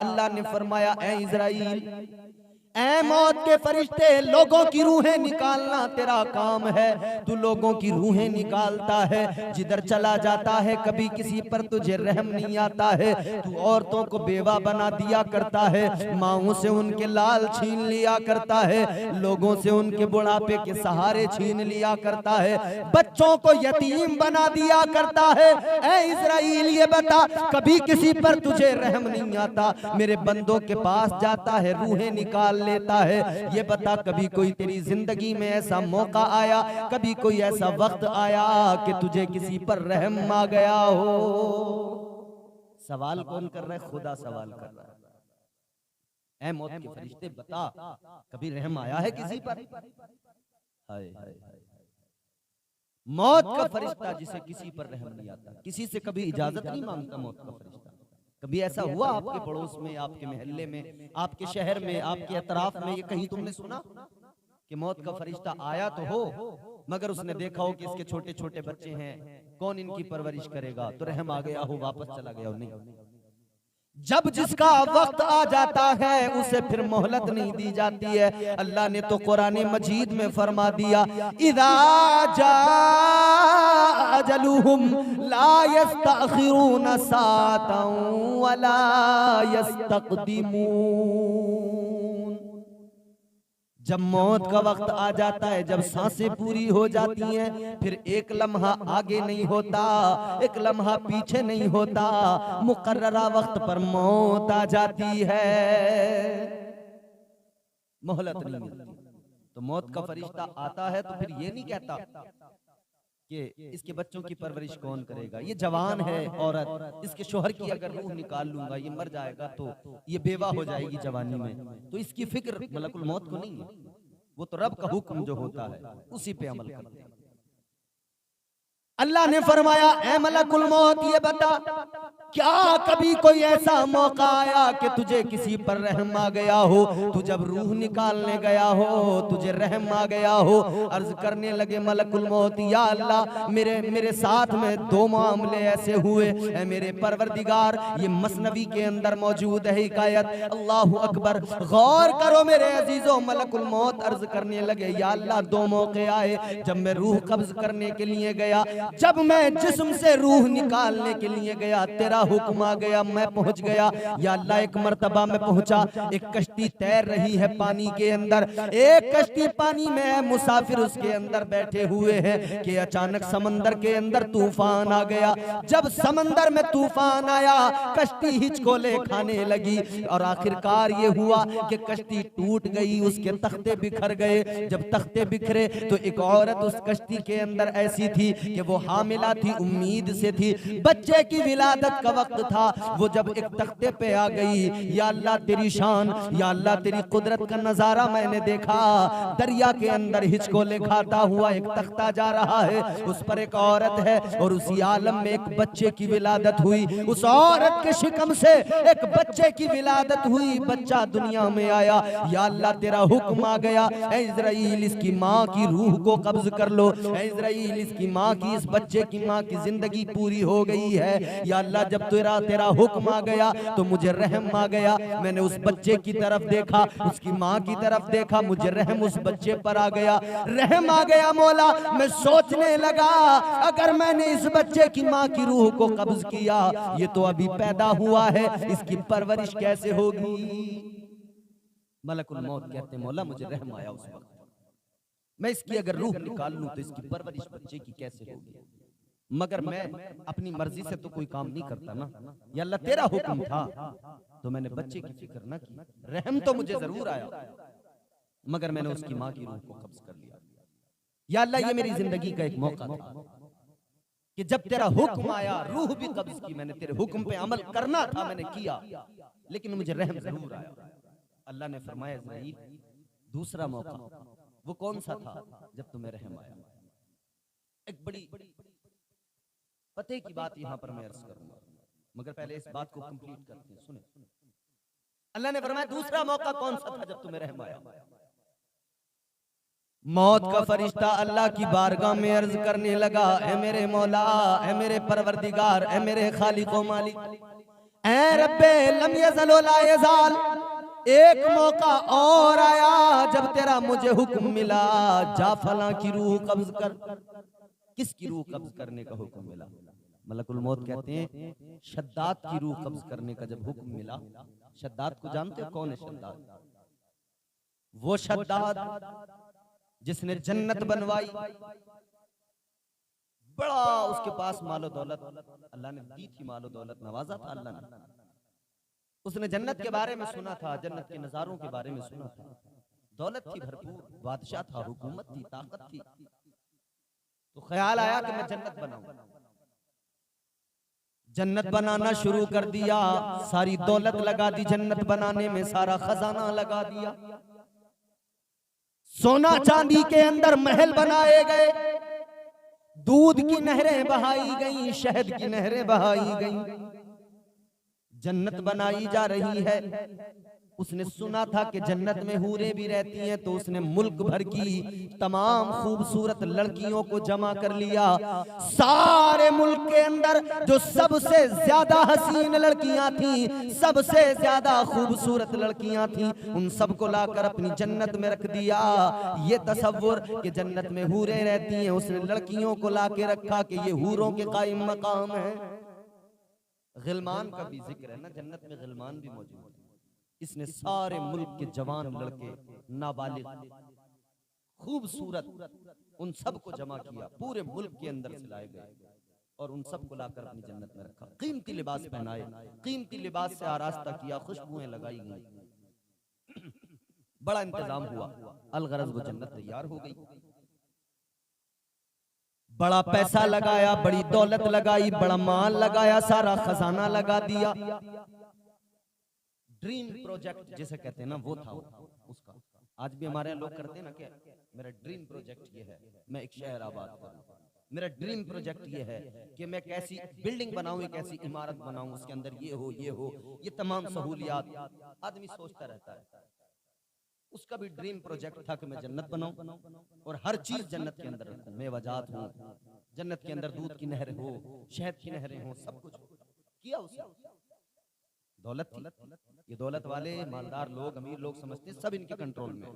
अल्लाह ने फरमाया, ए इज़राइल, ऐ मौत के फरिश्ते, लोगों की रूहें निकालना तेरा काम है। तू लोगों की रूहें निकालता है, जिधर चला जाता है कभी किसी पर तुझे रहम नहीं आता है। तू औरतों को बेवा बना दिया करता है, माओं से उनके लाल छीन लिया करता है, लोगों से उनके बुढ़ापे के सहारे छीन लिया करता है, बच्चों को यतीम बना दिया करता है। ऐ इज़राइल, ये बता, कभी किसी पर तुझे रहम नहीं आता? मेरे बंदों के पास जाता है, रूहें निकाल लेता है। ये बता, कभी कोई तेरी जिंदगी में ऐसा मौका आया, कभी कोई ऐसा वक्त आया कि तुझे किसी पर रहम आ गया हो? सवाल कौन कर रहा है? खुदा सवाल कर रहा है। ऐ मौत के फरिश्ते, बता, कभी रहम आया है किसी पर? हाय हाय, मौत का फरिश्ता जिसे किसी पर रहम नहीं आता, किसी से कभी इजाजत नहीं मांगता मौत का फरिश्ता। कभी ऐसा हुआ आपके पड़ोस में, आपके मोहल्ले में, आपके शहर में, आपके अतराफ में, ये कहीं तुमने सुना कि मौत का फरिश्ता आया तो हो, मगर उसने देखा हो कि इसके छोटे छोटे बच्चे हैं, कौन इनकी परवरिश करेगा, तो रहम आ गया हो, वापस चला गया हो? नहीं। जब जिसका वक्त आ जाता है उसे फिर मोहलत नहीं दी जाती है। अल्लाह ने तो कुरान मजीद में फरमा दिया, इज़ा जाअ अजलुहुम ला यस्तअखिरून साअतन वला यस्तक़दिमून। जब मौत का वक्त आ जाता है, जब सांसें पूरी हो जाती हैं, फिर एक लम्हा आगे नहीं होता, एक लम्हा पीछे नहीं होता, मुकर्ररा वक्त पर मौत आ जाती है, मोहलत नहीं मिलती। तो मौत का फरिश्ता आता है तो फिर ये नहीं कहता कि इसके बच्चों की परवरिश कौन करेगा, ये जवान है औरत, इसके शोहर की अगर रूह निकाल लूंगा, ये मर जाएगा तो ये बेवा हो जाएगी जवानी में, तो इसकी फिक्र मलकुल मौत को नहीं है। वो तो रब का हुक्म जो होता है उसी पे अमल करते हैं। अल्लाह ने फरमाया, ऐ मलकुल मौत, ये बता, क्या कभी कोई ऐसा मौका आया कि तुझे किसी पर रहम आ गया हो? तू जब रूह निकालने गया हो, तुझे रहम आ गया हो? अर्ज करने लगे मलकुल मौत, या अल्लाह, मेरे साथ में दो मामले ऐसे हुए। ऐ मेरे परवरदिगार, ये मसनवी के अंदर मौजूद है हिकायत, अल्लाह अकबर, गौर करो मेरे अजीजों। मलकुल मौत अर्ज करने लगे, या अल्लाह, दो मौके आए जब मैं रूह कब्ज करने के लिए गया, जब मैं जिस्म से रूह निकालने के लिए गया, तेरा हुक्म आ गया, मैं पहुंच गया। या अल्लाह, एक मर्तबा में पहुंचा, एक कश्ती तैर रही है पानी के अंदर, एक कश्ती पानी में है, मुसाफिर उसके अंदर बैठे हुए हैं कि अचानक समंदर के अंदर तूफान आ गया। जब समंदर में तूफान आया, कश्ती हिचकोले खाने लगी और आखिरकार ये हुआ कि कश्ती टूट गई, उसके तख्ते बिखर गए। जब तख्ते बिखरे तो एक औरत उस कश्ती के अंदर ऐसी थी कि वो हामिला थी, उम्मीद से थी, बच्चे की विलादत का वक्त था। वो जब एक तख्ते पे आ गई, या अल्लाह तेरी शान, या अल्लाह तेरी कुदरत का नजारा मैंने देखा, दरिया के अंदर हिचकोले खाता हुआ एक तख्ता जा रहा है, उस पर एक औरत है और उसी आलम में एक बच्चे की विलादत हुई, उस औरत के शिकम से एक बच्चे की विलादत हुई, बच्चा दुनिया में आया। या अल्लाह, तेरा हुक्म आ गया, ऐ इज़राइल, इसकी माँ की रूह को कब्ज कर लो। ऐ इज़राइल, इसकी माँ की, इस बच्चे की माँ की जिंदगी पूरी हो गई है। या अल्लाह, जब तेरा हुक्म आ गया तो मुझे रहम आ गया। मैंने उस बच्चे की तरफ देखा, उसकी माँ की तरफ देखा, मुझे रहम उस बच्चे पर आ गया, रहम आ गया। मौला, मैं सोचने लगा, अगर मैंने इस बच्चे की माँ की रूह को कब्ज किया, ये तो अभी पैदा हुआ है, इसकी परवरिश कैसे होगी? मलकुल मौत कहते, मौला, मुझे रहम आया उस वक्त, मैं इसकी अगर रूह निकाल लूं तो इसकी परवरिश बच्चे की कैसे होगी? मगर मैं अपनी मर्जी से तो कोई काम नहीं करता ना। या अल्लाह, तेरा हुक्म था तो मैंने बच्चे की फिक्र ना की, रहम तो मुझे जरूर आया, मगर मैंने उसकी माँ की रूह को कब्ज कर लिया। या अल्लाह, ये मेरी जिंदगी का एक मौका था कि जब तेरा हुक्म आया, रूह भी कब्ज की, मैंने तेरे हुक्म पे अमल करना था, मैंने किया, लेकिन मुझे रहम जरूर आया। अल्लाह ने फरमाया, इज़राइल, दूसरा मौका वो कौन सा था जब तुम्हें रहम आया? एक बड़ी पते की बात यहां पर मैं अर्ज करूंगा, मगर पहले इस बात को कंप्लीट करते हैं। सुने, अल्लाह ने फरमाया, दूसरा मौका कौन सा था जब तुम्हें रहम आया? मौत का फरिश्ता अल्लाह की बारगाह में अर्ज करने लगा, ऐ मेरे मौला, ऐ मेरे परवरदिगार, ऐ मेरे खालिक व मालिक, ऐ रब्बे लम यज़ल व ला यज़ाल, एक मौका और आया जब तेरा मुझे हुक्म मिला, जा फलां की रूह कब्ज कर। किसकी रूह कब्ज करने का हुक्म मिला? मलकुल मौत कहते हैं शद्दाद की रूह कब्ज करने का जब हुक्म मिला। शद्दाद को जानते हो कौन है शद्दाद? वो शद्दाद जिसने जन्नत बनवाई, बड़ा उसके पास मालो दौलत अल्लाह ने दी थी, मालो दौलत नवाजा था अल्लाह ने। उसने जन्नत के बारे में सुना था, जन्नत के नजारों के बारे में सुना था, दौलत थी भरपूर, बादशाह था, हुकूमत थी, ताकत थी। तो ख्याल आया कि मैं जन्नत बनाऊं। जन्नत बनाना शुरू कर दिया, सारी दौलत लगा दी जन्नत बनाने में, सारा खजाना लगा दिया, सोना चांदी के अंदर महल बनाए गए, दूध की नहरें बहाई गई, शहद की नहरें बहाई गई, जन्नत बनाई जा रही है। उसने सुना था कि जन्नत में हूरें भी रहती हैं, तो उसने मुल्क भर की तमाम खूबसूरत लड़कियों को जमा कर लिया। सारे मुल्क के अंदर जो सबसे ज्यादा हसीन लड़कियां थीं, सबसे ज्यादा खूबसूरत लड़कियां थीं, उन सबको लाकर अपनी जन्नत में रख दिया। ये तसव्वुर कि जन्नत में हूरें रहती हैं, उसने लड़कियों को लाके रखा कि ये हूरों के कायम मकाम है। गिलमान का भी जिक्र है ना, जन्नत में गिलमान भी मौजूद है। इसने सारे मुल्क के जवान लड़के, नाबालिग, खूबसूरत, उन सबको जमा किया, पूरे मुल्क के अंदर से लाए गए और उन सबको लाकर अपनी जन्नत में रखा। कीमती लिबास पहनाए, कीमती लिबास से आरास्ता किया, खुशबुएं लगाई गई, बड़ा इंतजाम हुआ। अलगरज वो जन्नत तैयार हो गई। बड़ा पैसा लगाया, बड़ी दौलत लगाई, बड़ा माल लगाया, सारा खजाना लगा दिया। ड्रीम प्रोजेक्ट जिसे कहते हैं ना, वो था उसका। आज भी हमारे लोग करते हैं ना कि मेरा ड्रीम प्रोजेक्ट ये है, मैं एक शहर आबाद करूं, मेरा ड्रीम प्रोजेक्ट ये है कि मैं कैसी बिल्डिंग बनाऊं, एक ऐसी इमारत बनाऊं, उसके अंदर ये हो, ये तमाम सहूलियात। आदमी सोचता रहता है। उसका भी ड्रीम प्रोजेक्ट था कि मैं जन्नत बनाऊं और हर चीज जन्नत के अंदर रखूं, मेवाजात हो, जन्नत के अंदर दूध की नहर हो, शहद की नहरें हो, सब कुछ किया उसने। दौलत थी, ये दौलत वाले मालदार लोग, अमीर लोग समझते सब इनके कंट्रोल में।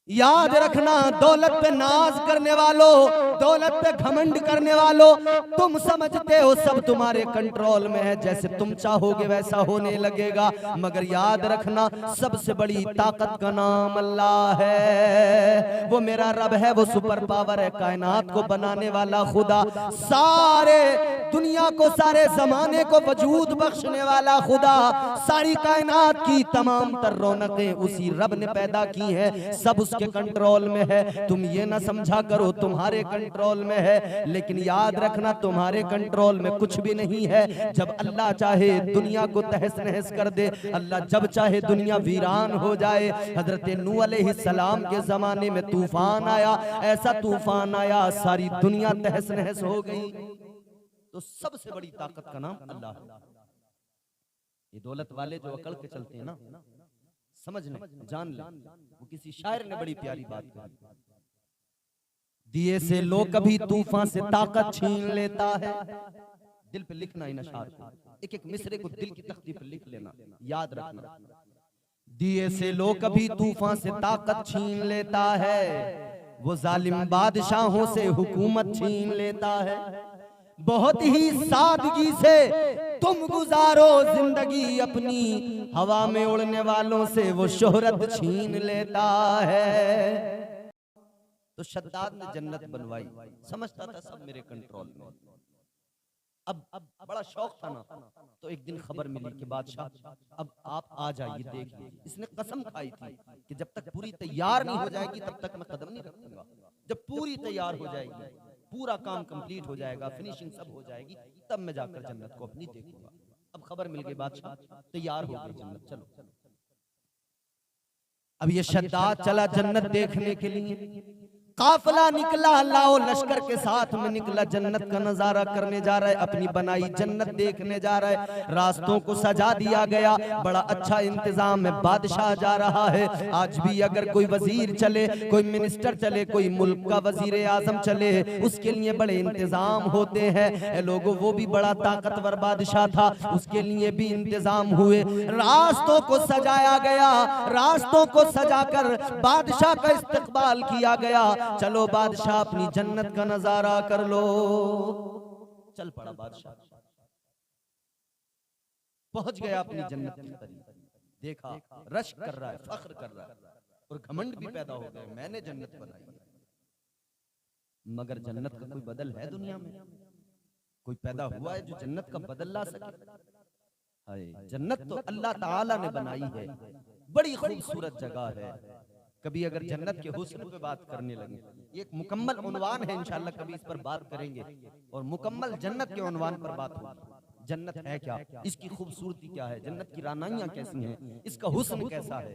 याद रखना, दौलत पे नाज करने वालों, दौलत पे घमंड करने वालों, तुम समझते हो सब तुम्हारे कंट्रोल में है, जैसे तुम चाहोगे वैसा होने लगेगा। मगर याद रखना, सबसे बड़ी ताकत का नाम अल्लाह है। वो मेरा रब है, वो सुपर पावर है, कायनात को बनाने वाला खुदा, सारे दुनिया को, सारे जमाने को वजूद बख्शने वाला खुदा, सारी कायनात की तमाम तर रौनकें उसी रब ने पैदा की है, सब के कंट्रोल में है। तुम ये ना समझा करो तुम्हारे कंट्रोल में है, लेकिन याद रखना तुम्हारे कंट्रोल में कुछ भी नहीं है। जब अल्लाह चाहे दुनिया को तहस नहस कर दे, अल्लाह जब चाहे दुनिया वीरान हो जाए। हजरत नूह अलैहिस्सलाम के जमाने में तूफान आया, ऐसा तूफान आया सारी दुनिया तहस नहस हो गई। तो सबसे बड़ी ताकत का नाम अल्लाह है। ये दौलत वाले जो अकड़ के चलते हैं ना, समझ ले, जान ले, वो किसी शायर ने बड़ी प्यारी बात कही, दिए से लो कभी तूफान से ताकत छीन लेता है। दिल पे लिखना इन अशआर को, एक एक मिसरे को दिल की तख्ती पर लिख लेना, याद रखना। दिए से लो कभी तूफान से ताकत छीन लेता है, वो जालिम बादशाहों से हुकूमत छीन लेता है। बहुत ही सादगी से तुम गुजारो जिंदगी अपनी, हवा में उड़ने वालों से वो शोहरत छीन लेता है। तो शद्दाद ने जन्नत बनवाई, समझता था सब मेरे कंट्रोल में। अब बड़ा शौक था ना, तो एक दिन खबर मिली कि बादशाह अब आप आ जाइए, देखिए। इसने कसम खाई थी कि जब तक पूरी तैयार नहीं हो जाएगी तब तक मैं कदम नहीं रखूंगा। जब पूरी तैयार हो जाएगी, पूरा काम कंप्लीट हो जाएगा, फिनिशिंग सब हो जाएगी, तब मैं जाकर जन्नत को अपनी देखूंगा। अब खबर मिल गई, बादशाह तैयार हो गई जन्नत, चलो। अब ये शद्दाद चला जन्नत देखने के लिए। काफिला निकला, लाओ लश्कर के साथ में निकला, जन्नत का नजारा करने जा रहा है, अपनी बनाई जन्नत देखने जा रहा है। रास्तों को सजा दिया गया, बड़ा अच्छा इंतजाम है, बादशाह जा रहा है। आज भी अगर कोई वजीर चले, कोई मिनिस्टर चले, कोई मुल्क का वजीर आजम चले, उसके लिए बड़े इंतजाम होते हैं लोगों। वो भी बड़ा ताकतवर बादशाह था, उसके लिए भी इंतजाम हुए। रास्तों को सजाया गया, रास्तों को सजाकर बादशाह का इस्तकबाल किया गया। चलो बादशाह अपनी जन्नत का नजारा कर लो। चल पड़ा बादशाह, पहुंच गया अपनी जन्नत के करीब। देखा रश कर रहा है, फख्र कर रहा है और घमंड भी पैदा हो गया, मैंने जन्नत बनाई है। मगर जन्नत का कोई बदल है दुनिया में? कोई पैदा हुआ है जो जन्नत का बदल ला सके? हाय, जन्नत तो अल्लाह ताला ने बनाई है, बड़ी खूबसूरत जगह है। कभी अगर जन्नत के हुस्न पे बात करने लगे, ये एक मुकम्मल उन्वान है, इंशाअल्लाह कभी इस पर बात करेंगे और मुकम्मल जन्नत के उन्वान पर बात होगी। जन्नत है क्या, इसकी खूबसूरती क्या है, जन्नत की रानाइयां कैसी हैं, इसका हुस्न कैसा है।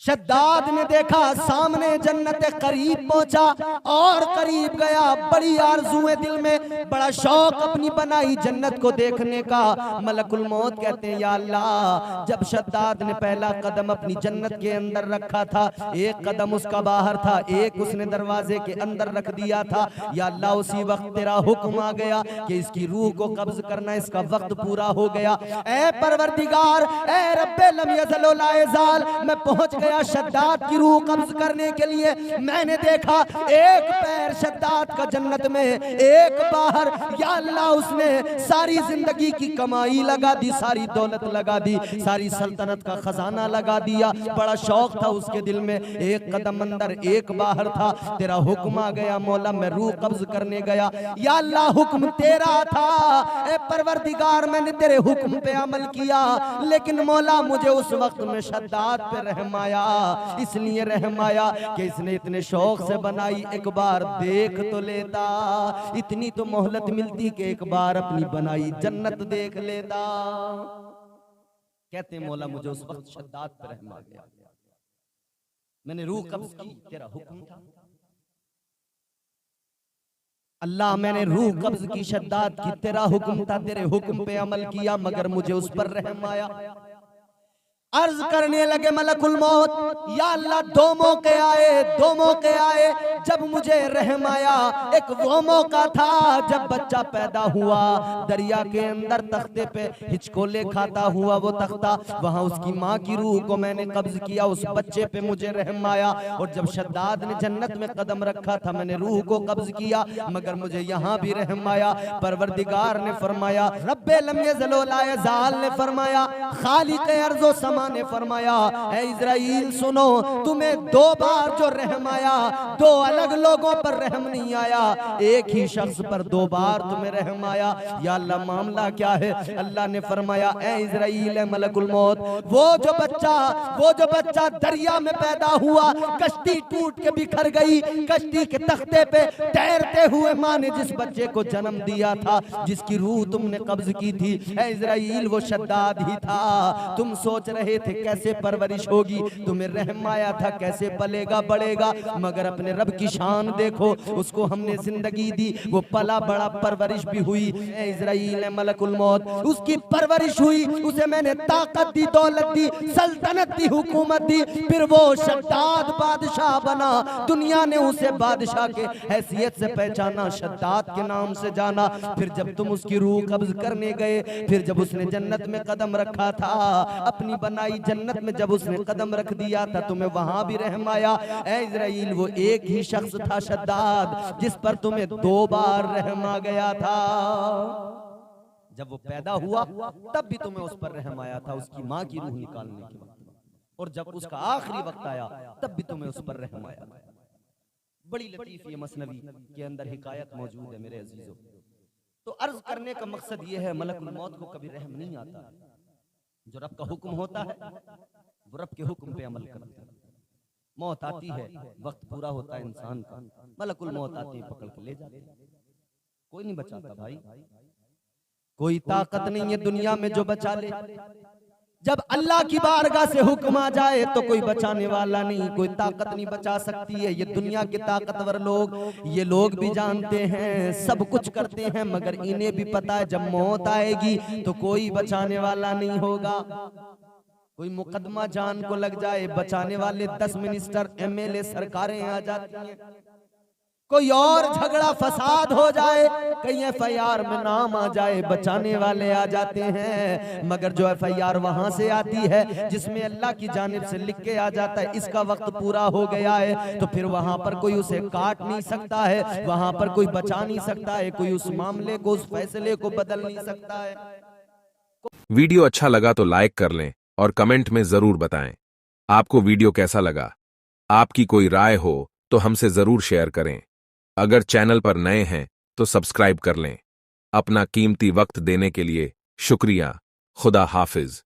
शद्दाद ने देखा सामने जन्नत करीब पहुंचा और करीब गया, बड़ी आरज़ुएं दिल में, बड़ा शौक अपनी बनाई जन्नत को देखने का। मलकुल मौत कहते हैं या अल्लाह, जब शद्दाद ने पहला कदम अपनी जन्नत के अंदर रखा था, एक कदम उसका बाहर था, एक उसने दरवाजे के अंदर रख दिया था, या अल्लाह उसी वक्त तेरा हुक्म आ गया कि इसकी रूह को कब्ज करना, इसका वक्त पूरा हो गया। ऐ परवरदिगार, ऐ रब्बे लम यज़ल व ला यज़ाल, मैं पहुंच गया शद्दाद की रूह कब्ज करने के लिए। मैंने देखा एक पैर शद्दाद का जन्नत में, एक बाहर। या अल्लाह, उसने सारी जिंदगी की कमाई लगा दी, सारी दौलत लगा दी, सारी सल्तनत का खजाना लगा दिया। बड़ा शौक था उसके दिल में, एक कदम अंदर एक बाहर था। तेरा हुक्म आ गया मौला, मैं रूह कब्ज करने गया। या अल्लाह, हुक्म तेरा था, ए परवरदिगार, मैंने तेरे हुक्म पे अमल किया, लेकिन मौला मुझे उस वक्त में शद्दाद पे रहम आया, इसलिए रहम आया कि इसने इतने शौक से बनाई, एक बार देख तो लेता, इतनी तो मोहलत मिलती कि एक बार अपनी बनाई जन्नत देख लेता। कहते हैं मौला मुझे उस वक्त शद्दाद पर रहम आ गया, मैंने रूह कब्ज की, तेरा हुक्म था। अल्लाह, मैंने रूह कब्ज की शद्दाद की, तेरा हुक्म था, तेरे हुक्म पे अमल किया, मगर मुझे उस पर रहम आया। अर्ज करने लगे मलकुल मौत, या अल्लाह, दो मौके आए, दो मौके आए जब मुझे रहम आया। एक वो मौका था जब बच्चा पैदा हुआ, दरिया के अंदर तख्ते पे हिचकोले खाता हुआ वो तख्ता, वहां उसकी माँ की रूह को मैंने कब्ज किया, उस बच्चे पे मुझे रहम आया। और जब शद्दाद ने जन्नत में कदम रखा था, मैंने रूह को कब्ज किया, मगर मुझे यहाँ भी रहम आया। परवरदिगार ने फरमाया, रब्बे लम यज़ल व ला यज़ाल ने फरमाया, खालिक अर्ज़ व समा ने फरमाया, ऐ इज़राइल सुनो, तुम्हें दो बार जो रहम आया, दो अलग लोगों पर रहम नहीं आया, एक ही शख्स पर दो बार तुम्हें रहम आया। या अल्लाह, मामला क्या है? अल्लाह ने फरमाया, ऐ इज़राइल, ऐ मलकुल मौत, वो जो बच्चा दरिया में पैदा हुआ, कश्ती टूट के बिखर गई, कश्ती के तख्ते पे तैरते हुए माँ ने जिस बच्चे को जन्म दिया था, जिसकी रूह तुमने कब्ज की थी, ऐ इज़राइल, वो शद्दाद ही था। तुम सोच रहे थे कैसे परवरिश होगी, तुम्हें रहम आया था कैसे पलेगा बढ़ेगा, मगर अपने रब की शान देखो, उसको हमने जिंदगी दी, वो पला बड़ा, परवरिश भी हुई। ऐ इज़राइल, मलकुल मौत, उसकी परवरिश हुई, उसे मैंने ताकत दी, दौलत दी, सल्तनत दी, हुकूमत दी, फिर वो शद्दाद बादशाह बना। दुनिया ने उसे बादशाह के हैसियत से पहचाना, शद्दाद के नाम से जाना। फिर जब तुम उसकी रूह कब्ज करने गए, फिर जब उसने जन्नत में कदम रखा था, अपनी बनाई जन्नत में जब उसने कदम रख दिया था, तुम्हें वहां भी रहम आया। ऐ इज़राइल, वो एक ही शख्स था शद्दाद, जिस पर तुम्हें दो बार रहम आ गया था। जब वो पैदा हुआ तब भी तुम्हें उस पर रहम आया था, उसकी माँ की रूह निकालने के वक्त, और जब उसका आखिरी वक्त आया तब भी तुम्हें उस पर रहम आया। बड़ी लतीफ ये मसनवी के अंदर हिकायत मौजूद है मेरे अजीजों। तो अर्ज करने का मकसद ये है, मलकुल मौत को कभी रहम नहीं आता। जो रब का हुक्म होता है वो रब के हुक्म पे अमल करता है। मौत आती है, वक्त पूरा होता है इंसान का, मलकुल मौत आती है, पकड़ के ले जाते हैं, कोई नहीं बचाता भाई, कोई ताकत नहीं है दुनिया में जो बचा ले। जब अल्लाह की बारगाह से हुक्म आ जाए तो कोई बचाने वाला नहीं, कोई ताकत नहीं बचा सकती है। ये दुनिया के ताकतवर लोग, ये लोग भी जानते हैं, सब कुछ करते हैं, मगर इन्हें भी पता है जब मौत आएगी तो कोई बचाने वाला नहीं होगा। कोई मुकदमा जान को लग जाए, बचाने वाले 10 मिनिस्टर, एमएलए, सरकारें आ जाती हैं। कोई और झगड़ा फसाद हो जाए, कहीं एफआईआर में नाम आ जाए, बचाने वाले आ जाते हैं। मगर जो एफआईआर वहां से आती है जिसमें अल्लाह की जानिब से लिख के आ जाता है इसका वक्त पूरा हो गया है, तो फिर वहां पर कोई उसे काट नहीं सकता है, वहां पर कोई बचा नहीं सकता है, कोई उस मामले को, उस फैसले को बदल नहीं सकता है। वीडियो अच्छा लगा तो लाइक कर लें और कमेंट में जरूर बताएं आपको वीडियो कैसा लगा। आपकी कोई राय हो तो हमसे जरूर शेयर करें। अगर चैनल पर नए हैं तो सब्सक्राइब कर लें। अपना कीमती वक्त देने के लिए शुक्रिया। खुदा हाफिज।